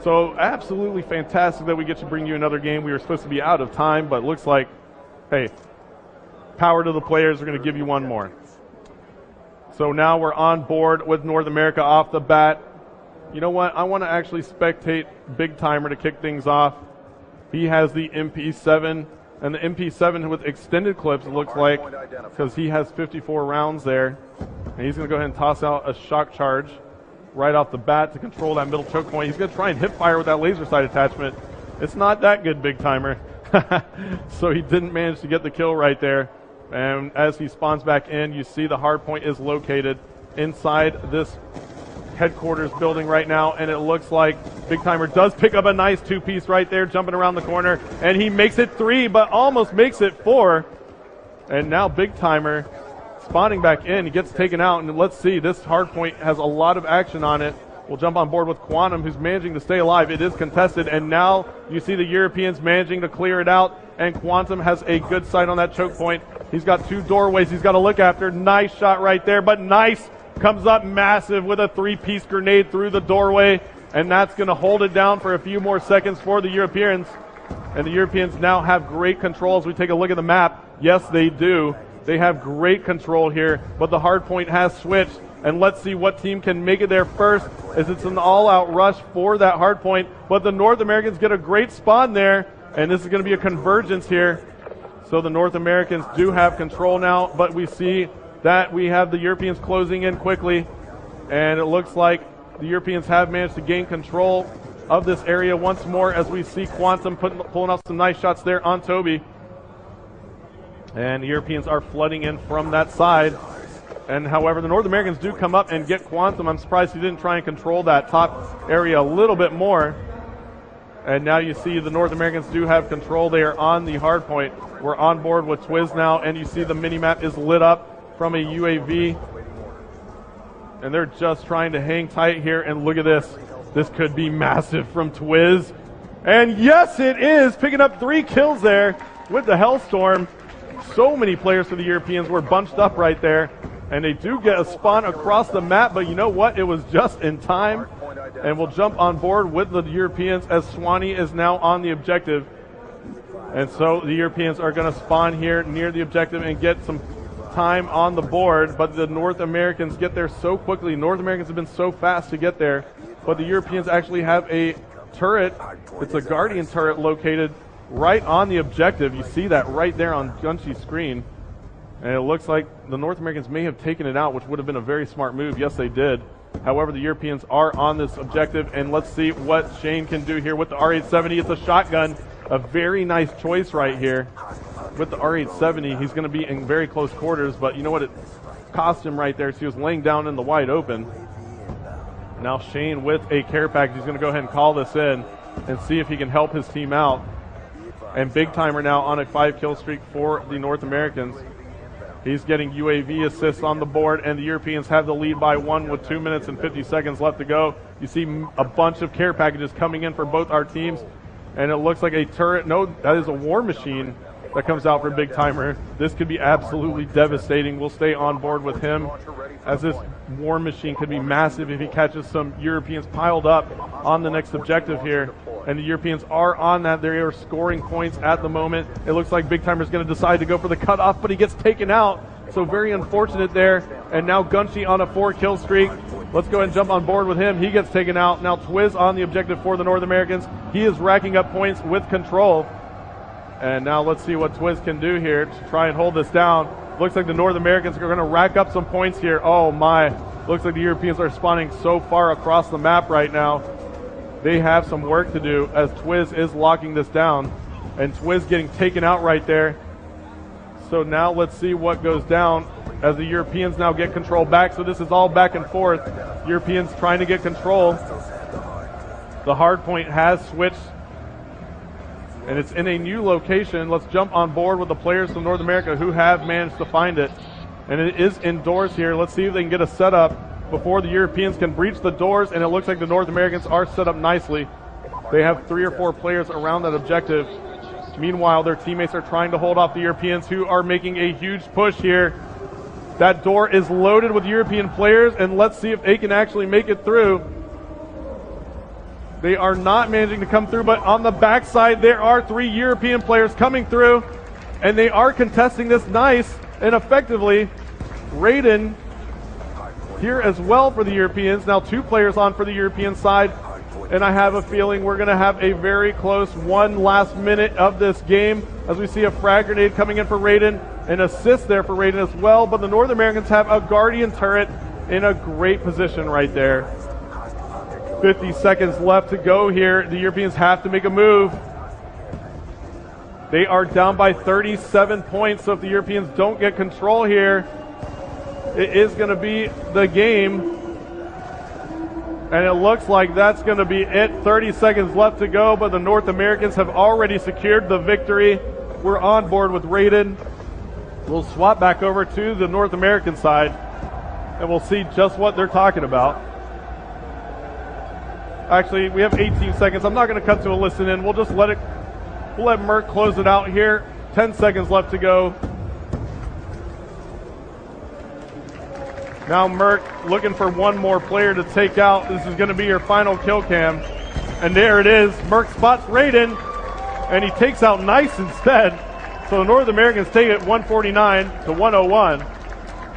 So absolutely fantastic that we get to bring you another game. We were supposed to be out of time, but it looks like, hey, power to the players. We're going to give you one more. So now we're on board with North America off the bat. You know what? I want to actually spectate Big Timer to kick things off. He has the MP7, and the MP7 with extended clips, it looks like, because he has 54 rounds there. And he's going to go ahead and toss out a shock charge right off the bat to control that middle choke point. He's going to try and hip fire with that laser sight attachment. It's not that good, Big Timer. So he didn't manage to get the kill right there. And as he spawns back in, you see the hardpoint is located inside this headquarters building right now, and it looks like Big Timer does pick up a nice two-piece right there, jumping around the corner, and he makes it 3, but almost makes it 4. And now Big Timer spawning back in, he gets taken out, and let's see, this hardpoint has a lot of action on it. We'll jump on board with Quantum, who's managing to stay alive. It is contested, and now you see the Europeans managing to clear it out, and Quantum has a good sight on that choke point. He's got 2 doorways he's got to look after. Nice shot right there, but nice. Comes up massive with a 3-piece grenade through the doorway, and that's going to hold it down for a few more seconds for the Europeans. And the Europeans now have great control as we take a look at the map. Yes, they do. They have great control here, but the hardpoint has switched. And let's see what team can make it there first, as it's an all-out rush for that hardpoint. But the North Americans get a great spawn there, and this is going to be a convergence here. So the North Americans do have control now, but we see that we have the Europeans closing in quickly, and it looks like the Europeans have managed to gain control of this area once more as we see Quantum pulling off some nice shots there on Toby. And the Europeans are flooding in from that side. And however, the North Americans do come up and get Quantum. I'm surprised he didn't try and control that top area a little bit more. And now you see the North Americans do have control. They are on the hard point. We're on board with Twiz now, and you see the mini-map is lit up from a UAV. And they're just trying to hang tight here, and look at this. This could be massive from Twiz. And yes, it is, picking up 3 kills there with the Hellstorm. So many players for the Europeans were bunched up right there. And they do get a spawn across the map, but you know what? It was just in time. And we'll jump on board with the Europeans as Swanee is now on the objective. And so the Europeans are going to spawn here near the objective and get some time on the board, but the North Americans get there so quickly. North Americans have been so fast to get there, but the Europeans actually have a turret. It's a Guardian turret located right on the objective. You see that right there on Gunshy's screen. And it looks like the North Americans may have taken it out, which would have been a very smart move. Yes, they did. However, the Europeans are on this objective, and let's see what Shane can do here with the R870. It's a shotgun, a very nice choice right here. With the R870, he's going to be in very close quarters, but you know what? It cost him right there, so he was laying down in the wide open. Now Shane with a care package, he's going to go ahead and call this in and see if he can help his team out. And Big Timer now on a 5-kill streak for the North Americans. He's getting UAV assists on the board, and the Europeans have the lead by 1 with 2 minutes and 50 seconds left to go. You see a bunch of care packages coming in for both our teams, and it looks like a turret. No, that is a war machine that comes out for Big Timer. This could be absolutely devastating. We'll stay on board with him, as this war machine could be massive if he catches some Europeans piled up on the next objective here. And the Europeans are on that. They are scoring points at the moment. It looks like Big Timer is going to decide to go for the cutoff, but he gets taken out. So very unfortunate there. And now Gunshy on a 4-kill streak. Let's go ahead and jump on board with him. He gets taken out. Now Twiz on the objective for the North Americans. He is racking up points with control. And now let's see what Twiz can do here to try and hold this down. Looks like the North Americans are going to rack up some points here. Oh my. Looks like the Europeans are spawning so far across the map right now. They have some work to do as Twiz is locking this down. And Twiz getting taken out right there. So now let's see what goes down as the Europeans now get control back. So this is all back and forth. Europeans trying to get control. The hard point has switched, and it's in a new location. Let's jump on board with the players from North America who have managed to find it. And it is indoors here. Let's see if they can get a setup before the Europeans can breach the doors, and it looks like the North Americans are set up nicely. They have 3 or 4 players around that objective. Meanwhile, their teammates are trying to hold off the Europeans, who are making a huge push here. That door is loaded with European players, and let's see if they can actually make it through. They are not managing to come through, but on the backside, there are 3 European players coming through, and they are contesting this nice and effectively. Raiden here as well for the Europeans. Now 2 players on for the European side, and I have a feeling we're going to have a very close one last minute of this game as we see a frag grenade coming in for Raiden, an assist there for Raiden as well, but the North Americans have a Guardian turret in a great position right there. 50 seconds left to go here. The Europeans have to make a move. They are down by 37 points, so if the Europeans don't get control here, it is going to be the game. And it looks like that's going to be it. 30 seconds left to go, but the North Americans have already secured the victory. We're on board with Raiden. We'll swap back over to the North American side, and we'll see just what they're talking about. Actually, we have 18 seconds. I'm not going to cut to a listen in. We'll just let Merc close it out here. 10 seconds left to go. Now Merc looking for one more player to take out. This is going to be your final kill cam. And there it is. Merc spots Raiden, and he takes out Nice instead. So the North Americans take it 149 to 101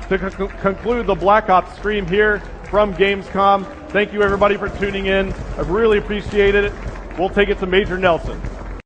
to conclude the Black Ops stream here from Gamescom. Thank you everybody for tuning in. I really appreciate it. We'll take it to Major Nelson.